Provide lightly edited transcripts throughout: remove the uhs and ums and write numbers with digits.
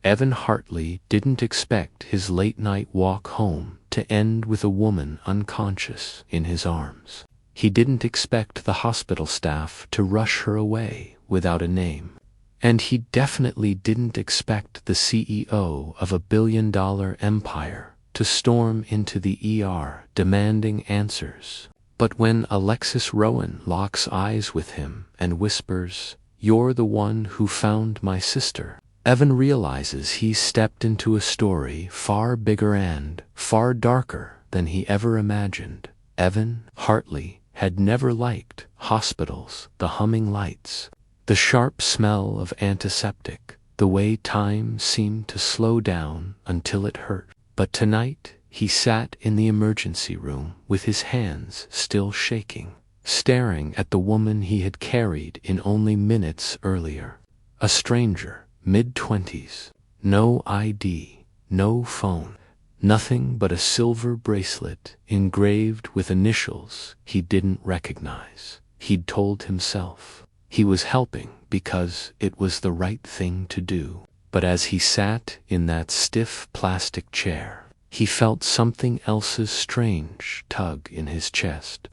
Evan Hartley didn't expect his late-night walk home to end with a woman unconscious in his arms. He didn't expect the hospital staff to rush her away without a name. And he definitely didn't expect the CEO of a billion-dollar empire to storm into the ER demanding answers. But when Alexis Rowan locks eyes with him and whispers, "You're the one who found my sister," Evan realizes he's stepped into a story far bigger and far darker than he ever imagined. Evan Hartley had never liked hospitals, the humming lights, the sharp smell of antiseptic, the way time seemed to slow down until it hurt. But tonight he sat in the emergency room with his hands still shaking, staring at the woman he had carried in only minutes earlier. A stranger, mid-20s, no ID, no phone, nothing but a silver bracelet engraved with initials he didn't recognize. He'd told himself he was helping because it was the right thing to do. But as he sat in that stiff plastic chair, he felt something else's strange tug in his chest.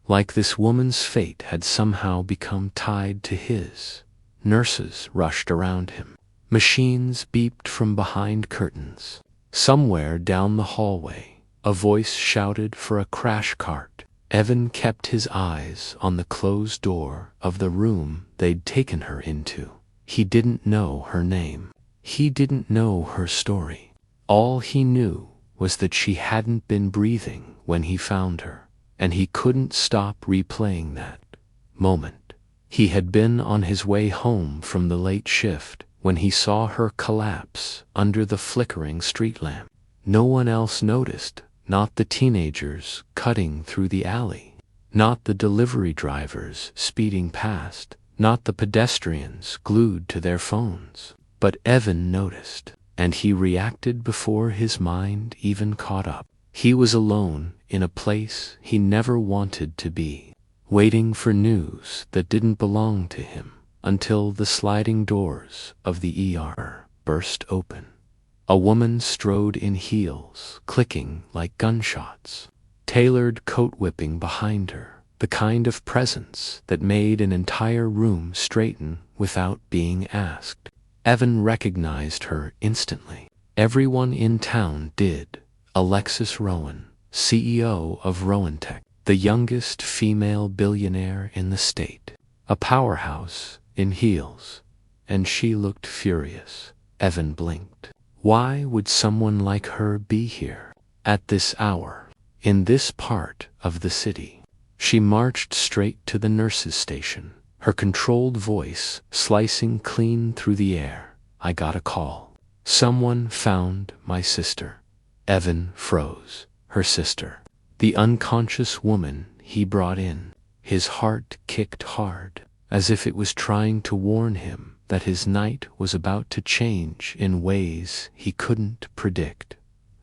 Like this woman's fate had somehow become tied to his. Nurses rushed around him. Machines beeped from behind curtains. Somewhere down the hallway, a voice shouted for a crash cart. Evan kept his eyes on the closed door of the room they'd taken her into. He didn't know her name. He didn't know her story. All he knew was that she hadn't been breathing when he found her, and he couldn't stop replaying that moment. He had been on his way home from the late shift when he saw her collapse under the flickering street lamp. No one else noticed, not the teenagers cutting through the alley, not the delivery drivers speeding past, not the pedestrians glued to their phones. But Evan noticed, and he reacted before his mind even caught up. He was alone in a place he never wanted to be, waiting for news that didn't belong to him, until the sliding doors of the ER burst open. A woman strode in heels, clicking like gunshots, tailored coat whipping behind her, the kind of presence that made an entire room straighten without being asked. Evan recognized her instantly. Everyone in town did. Alexis Rowan, CEO of Rowantech, the youngest female billionaire in the state. A powerhouse in heels. And she looked furious. Evan blinked. Why would someone like her be here at this hour, in this part of the city? She marched straight to the nurse's station, her controlled voice slicing clean through the air. "I got a call. Someone found my sister." Evan froze. Her sister. The unconscious woman he brought in. His heart kicked hard, as if it was trying to warn him that his night was about to change in ways he couldn't predict.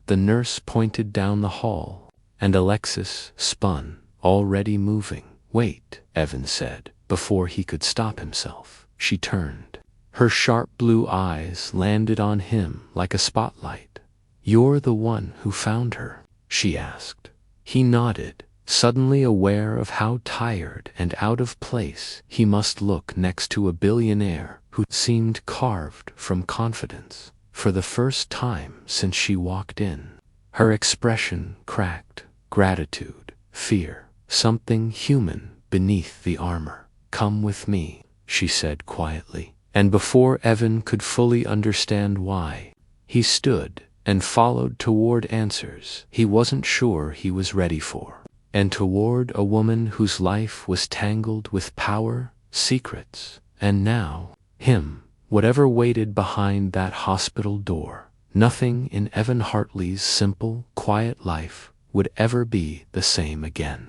The nurse pointed down the hall, and Alexis spun, already moving. "Wait," Evan said, before he could stop himself. She turned. Her sharp blue eyes landed on him like a spotlight. "You're the one who found her?" she asked. He nodded, suddenly aware of how tired and out of place he must look next to a billionaire who seemed carved from confidence. For the first time since she walked in, her expression cracked. Gratitude, fear, something human beneath the armor. "Come with me," she said quietly. And before Evan could fully understand why, he stood and followed toward answers he wasn't sure he was ready for, and toward a woman whose life was tangled with power, secrets, and now, him. Whatever waited behind that hospital door, nothing in Evan Hartley's simple, quiet life would ever be the same again.